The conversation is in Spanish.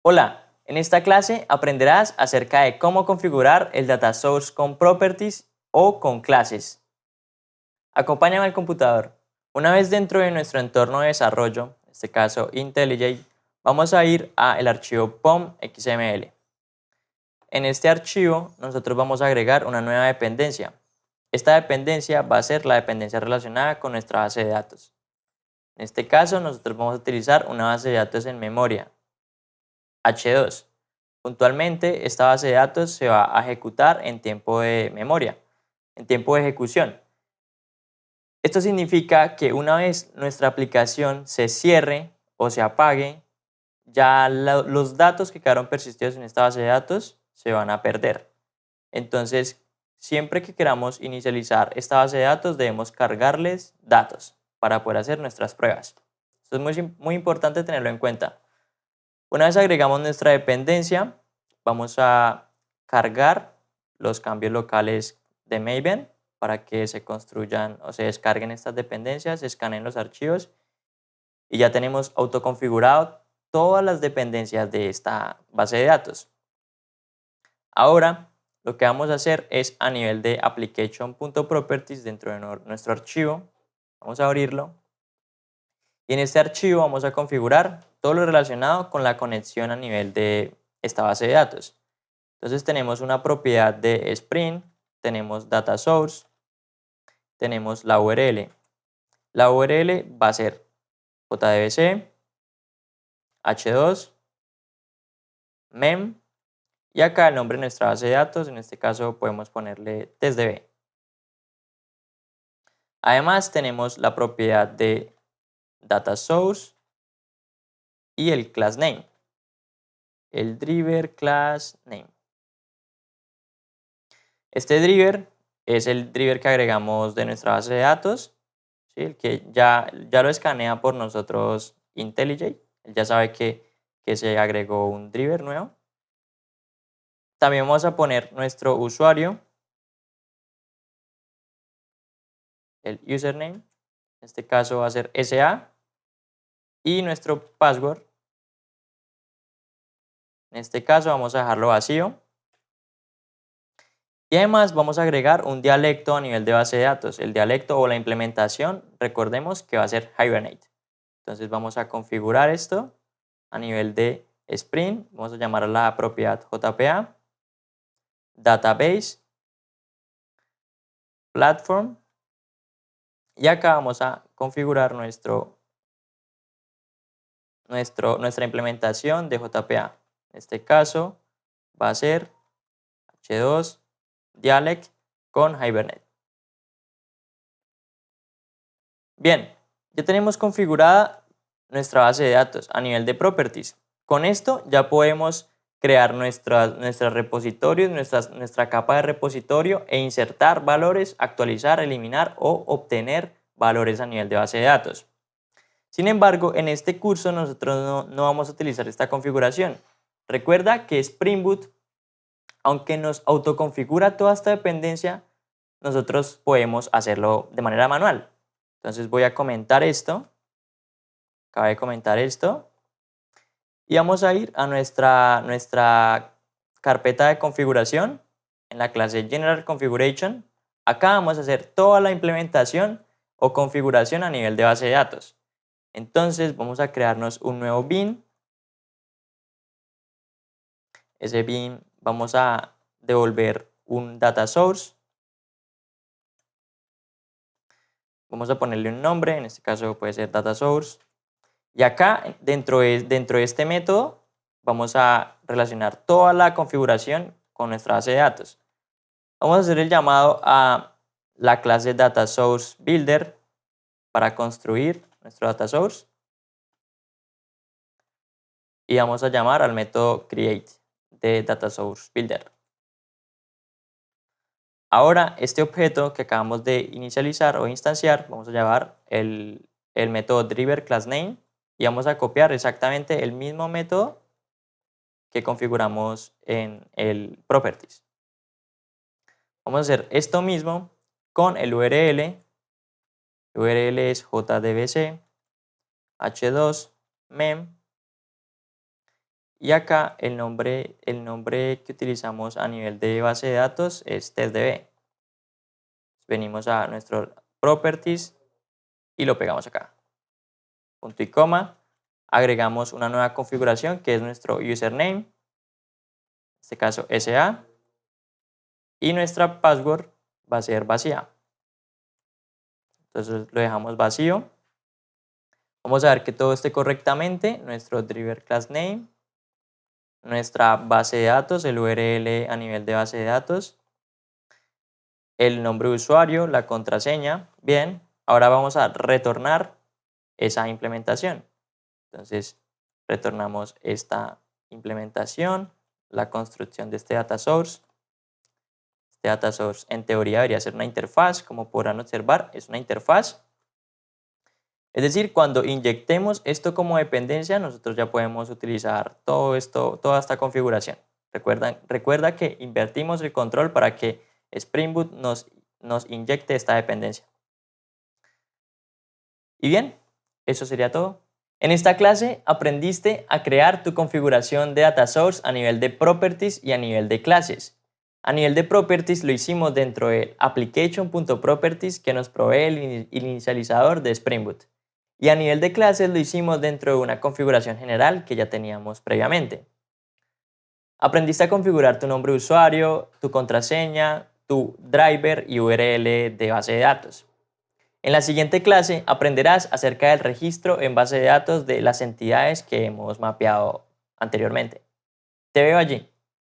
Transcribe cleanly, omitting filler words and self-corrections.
Hola, en esta clase aprenderás acerca de cómo configurar el data source con properties o con clases. Acompáñame al computador. Una vez dentro de nuestro entorno de desarrollo, en este caso IntelliJ, vamos a ir al archivo pom.xml. En este archivo nosotros vamos a agregar una nueva dependencia. Esta dependencia va a ser la dependencia relacionada con nuestra base de datos. En este caso nosotros vamos a utilizar una base de datos en memoria, H2. Puntualmente, esta base de datos se va a ejecutar en tiempo de memoria, en tiempo de ejecución. Esto significa que una vez nuestra aplicación se cierre o se apague, ya los datos que quedaron persistidos en esta base de datos se van a perder. Entonces, siempre que queramos inicializar esta base de datos, debemos cargarles datos para poder hacer nuestras pruebas. Esto es muy importante tenerlo en cuenta. Una vez agregamos nuestra dependencia, vamos a cargar los cambios locales de Maven para que se construyan o se descarguen estas dependencias, se escaneen los archivos y ya tenemos autoconfigurado todas las dependencias de esta base de datos. Ahora lo que vamos a hacer es a nivel de application.properties dentro de nuestro archivo, vamos a abrirlo. Y en este archivo vamos a configurar todo lo relacionado con la conexión a nivel de esta base de datos. Entonces tenemos una propiedad de Spring, tenemos data source, tenemos la URL. La URL va a ser JDBC, H2, mem y acá el nombre de nuestra base de datos, en este caso podemos ponerle testdb. Además tenemos la propiedad de data source y el class name, el driver class name. Este driver es el driver que agregamos de nuestra base de datos, ¿sí? El que ya lo escanea por nosotros IntelliJ, él ya sabe que se agregó un driver nuevo. También vamos a poner nuestro usuario, el username, en este caso va a ser SA, y nuestro password, en este caso vamos a dejarlo vacío. Y además vamos a agregar un dialecto a nivel de base de datos. El dialecto o la implementación, recordemos que va a ser Hibernate. Entonces vamos a configurar esto a nivel de Spring. Vamos a llamar a la propiedad JPA, Database, Platform. Y acá vamos a configurar nuestra implementación de JPA. En este caso va a ser H2 Dialect con Hibernate. Bien, ya tenemos configurada nuestra base de datos a nivel de properties. Con esto ya podemos crear nuestros repositorios, nuestra capa de repositorio e insertar valores, actualizar, eliminar o obtener valores a nivel de base de datos. Sin embargo, en este curso nosotros no vamos a utilizar esta configuración. Recuerda que Spring Boot, aunque nos autoconfigura toda esta dependencia, nosotros podemos hacerlo de manera manual. Entonces voy a comentar esto. Acabo de comentar esto. Y vamos a ir a nuestra carpeta de configuración en la clase General Configuration. Acá vamos a hacer toda la implementación o configuración a nivel de base de datos. Entonces vamos a crearnos un nuevo bin. Ese bin vamos a devolver un data source. Vamos a ponerle un nombre, en este caso puede ser data source. Y acá, dentro de este método, vamos a relacionar toda la configuración con nuestra base de datos. Vamos a hacer el llamado a la clase data source builder para construir nuestro data source. Y vamos a llamar al método create de data source builder. Ahora, este objeto que acabamos de inicializar o instanciar, vamos a llamar el método driver class name y vamos a copiar exactamente el mismo método que configuramos en el properties. Vamos a hacer esto mismo con el URL. El URL es jdbc h2 mem Y acá el nombre que utilizamos a nivel de base de datos es testdb. Venimos a nuestro properties y lo pegamos acá. Punto y coma. Agregamos una nueva configuración que es nuestro username, en este caso SA, y nuestra password va a ser vacía. Entonces lo dejamos vacío. Vamos a ver que todo esté correctamente. Nuestro driver class name, nuestra base de datos, el URL a nivel de base de datos, el nombre de usuario, la contraseña. Bien, ahora vamos a retornar esa implementación. Entonces retornamos esta implementación, la construcción de este data source. Este data source en teoría debería ser una interfaz, como podrán observar, es una interfaz. Es decir, cuando inyectemos esto como dependencia, nosotros ya podemos utilizar todo esto, toda esta configuración. Recuerda que invertimos el control para que Spring Boot nos inyecte esta dependencia. Y bien, eso sería todo. En esta clase aprendiste a crear tu configuración de data source a nivel de properties y a nivel de clases. A nivel de properties lo hicimos dentro de application.properties que nos provee el inicializador de Spring Boot. Y a nivel de clases lo hicimos dentro de una configuración general que ya teníamos previamente. Aprendiste a configurar tu nombre de usuario, tu contraseña, tu driver y URL de base de datos. En la siguiente clase aprenderás acerca del registro en base de datos de las entidades que hemos mapeado anteriormente. Te veo allí.